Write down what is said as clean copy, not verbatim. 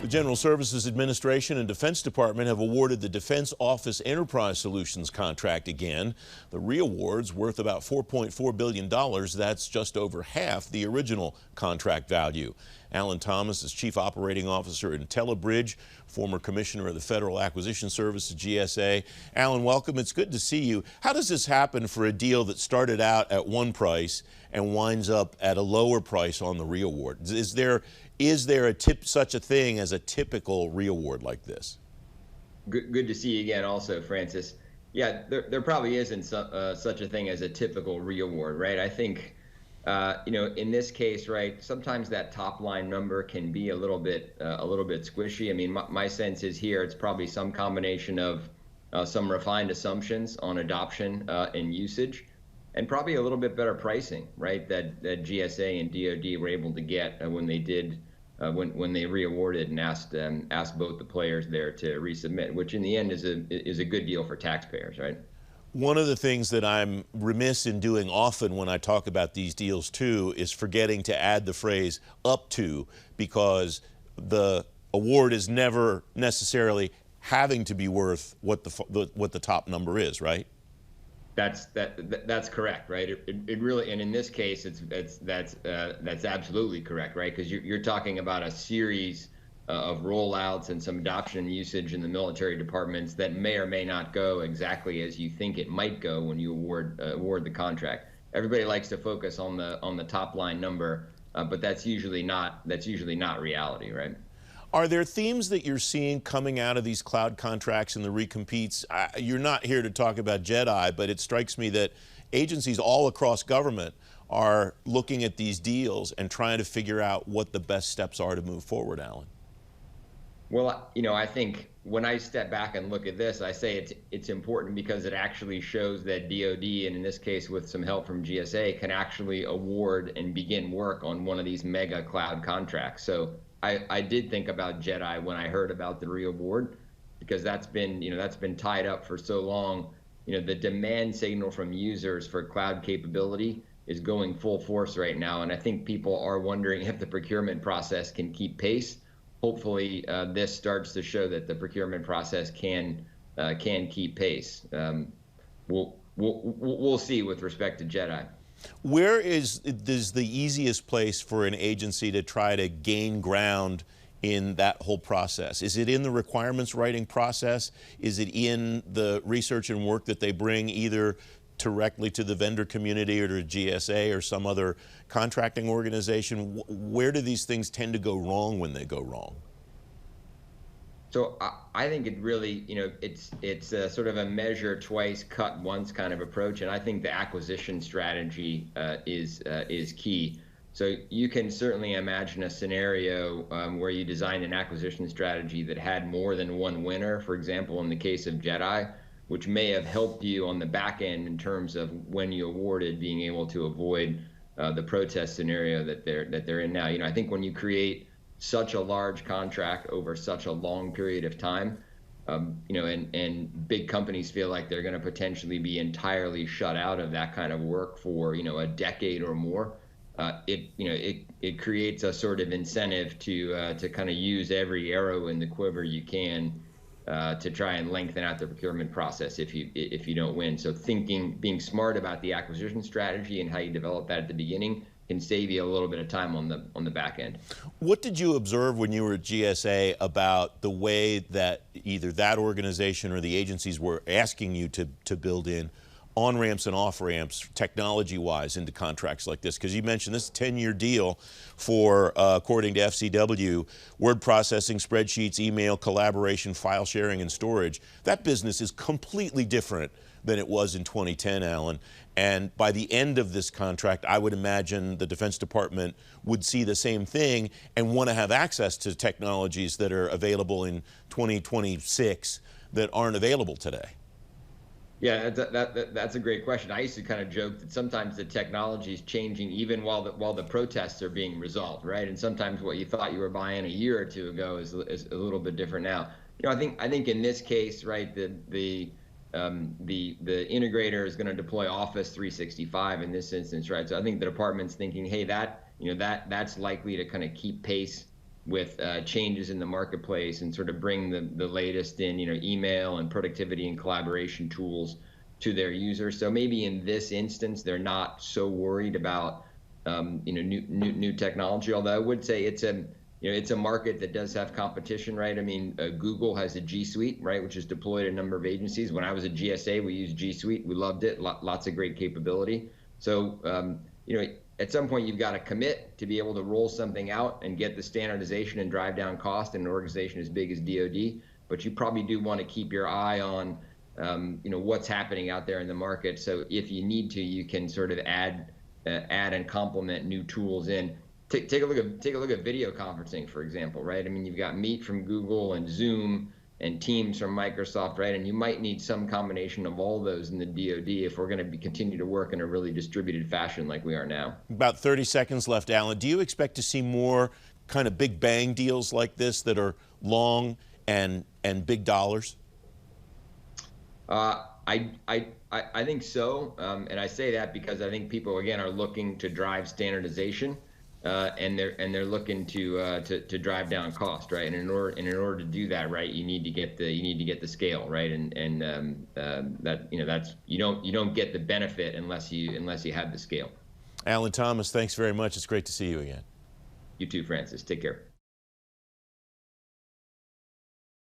The General Services Administration and Defense Department have awarded the Defense Office Enterprise Solutions contract again. The reaward's worth about $4.4 billion. That's just over half the original contract value. Alan Thomas is Chief Operating Officer at IntelliBridge, former Commissioner of the Federal Acquisition Service, GSA. Alan, welcome. It's good to see you. How does this happen for a deal that started out at one price and winds up at a lower price on the reaward? Is there such a thing as a typical reaward like this? Good to see you again also, Francis. Yeah, there probably isn't such a thing as a typical reaward, right? I think, in this case, right, sometimes that top line number can be a little bit squishy. I mean, my sense is here it's probably some combination of some refined assumptions on adoption and usage, and probably a little bit better pricing, right, that GSA and DoD were able to get when they did when they reawarded and asked both the players there to resubmit, which in the end is a good deal for taxpayers, right? One of the things that I'm remiss in doing often when I talk about these deals too is forgetting to add the phrase "up to," because the award is never necessarily having to be worth what the top number is, right? That's correct, right? It really, and in this case, that's absolutely correct, right? Because you're talking about a series of rollouts and some adoption and usage in the military departments that may or may not go exactly as you think it might go when you award the contract. Everybody likes to focus on the top line number, but that's usually not reality, right? Are there themes that you're seeing coming out of these cloud contracts and the recompetes? You're not here to talk about JEDI, but it strikes me that agencies all across government are looking at these deals and trying to figure out what the best steps are to move forward, Alan. Well, I think when I step back and look at this, I say it's important because it actually shows that DoD, and in this case with some help from GSA, can actually award and begin work on one of these mega cloud contracts. So I did think about JEDI when I heard about the reaward, because that's been tied up for so long. The demand signal from users for cloud capability is going full force right now, and I think people are wondering if the procurement process can keep pace. Hopefully, this starts to show that the procurement process can keep pace. We'll see with respect to JEDI. Where is the easiest place for an agency to try to gain ground in that whole process? Is it in the requirements writing process? Is it in the research and work that they bring either directly to the vendor community or to GSA or some other contracting organization? Where do these things tend to go wrong when they go wrong? So I think it really, it's sort of a measure twice, cut once kind of approach, and I think the acquisition strategy is key. So you can certainly imagine a scenario where you designed an acquisition strategy that had more than one winner. For example, in the case of JEDI, which may have helped you on the back end in terms of when you awarded, being able to avoid the protest scenario that they're in now. I think when you create such a large contract over such a long period of time, and big companies feel like they're going to potentially be entirely shut out of that kind of work for a decade or more. It creates a sort of incentive to kind of use every arrow in the quiver you can to try and lengthen out the procurement process if you don't win. So being smart about the acquisition strategy and how you develop that at the beginning can save you a little bit of time on the back end. What did you observe when you were at GSA about the way that either that organization or the agencies were asking you to build in on-ramps and off-ramps technology-wise into contracts like this? Because you mentioned this 10-year deal for, according to FCW, word processing, spreadsheets, email, collaboration, file sharing, and storage. That business is completely different than it was in 2010, Alan. And by the end of this contract, I would imagine the Defense Department would see the same thing and want to have access to technologies that are available in 2026 that aren't available today. Yeah, that's a great question. I used to kind of joke that sometimes the technology is changing even while the protests are being resolved, right? And sometimes what you thought you were buying a year or two ago is a little bit different now. I think in this case, right, the integrator is going to deploy Office 365 in this instance, right? So I think the department's thinking, hey, that's likely to kind of keep pace with changes in the marketplace and sort of bring the latest in, email and productivity and collaboration tools to their users. So maybe in this instance, they're not so worried about new technology. Although I would say it's a market that does have competition, right? I mean, Google has a G Suite, right, which is deployed in a number of agencies. When I was at GSA, we used G Suite. We loved it. Lots of great capability. So at some point, you've got to commit to be able to roll something out and get the standardization and drive down cost in an organization as big as DoD. But you probably do want to keep your eye on what's happening out there in the market. So if you need to, you can sort of add and complement new tools in. Take a look at video conferencing, for example, right? I mean, you've got Meet from Google and Zoom and Teams from Microsoft, right? And you might need some combination of all those in the DoD if we're going to continue to work in a really distributed fashion like we are now. About 30 seconds left, Alan. Do you expect to see more kind of big bang deals like this that are long and big dollars? I think so, and I say that because I think people again are looking to drive standardization. And they're looking to drive down cost, right? And in order to do that, right, you need to get the scale, right? And that's you don't get the benefit unless you have the scale. Alan Thomas, thanks very much. It's great to see you again. You too, Francis. Take care.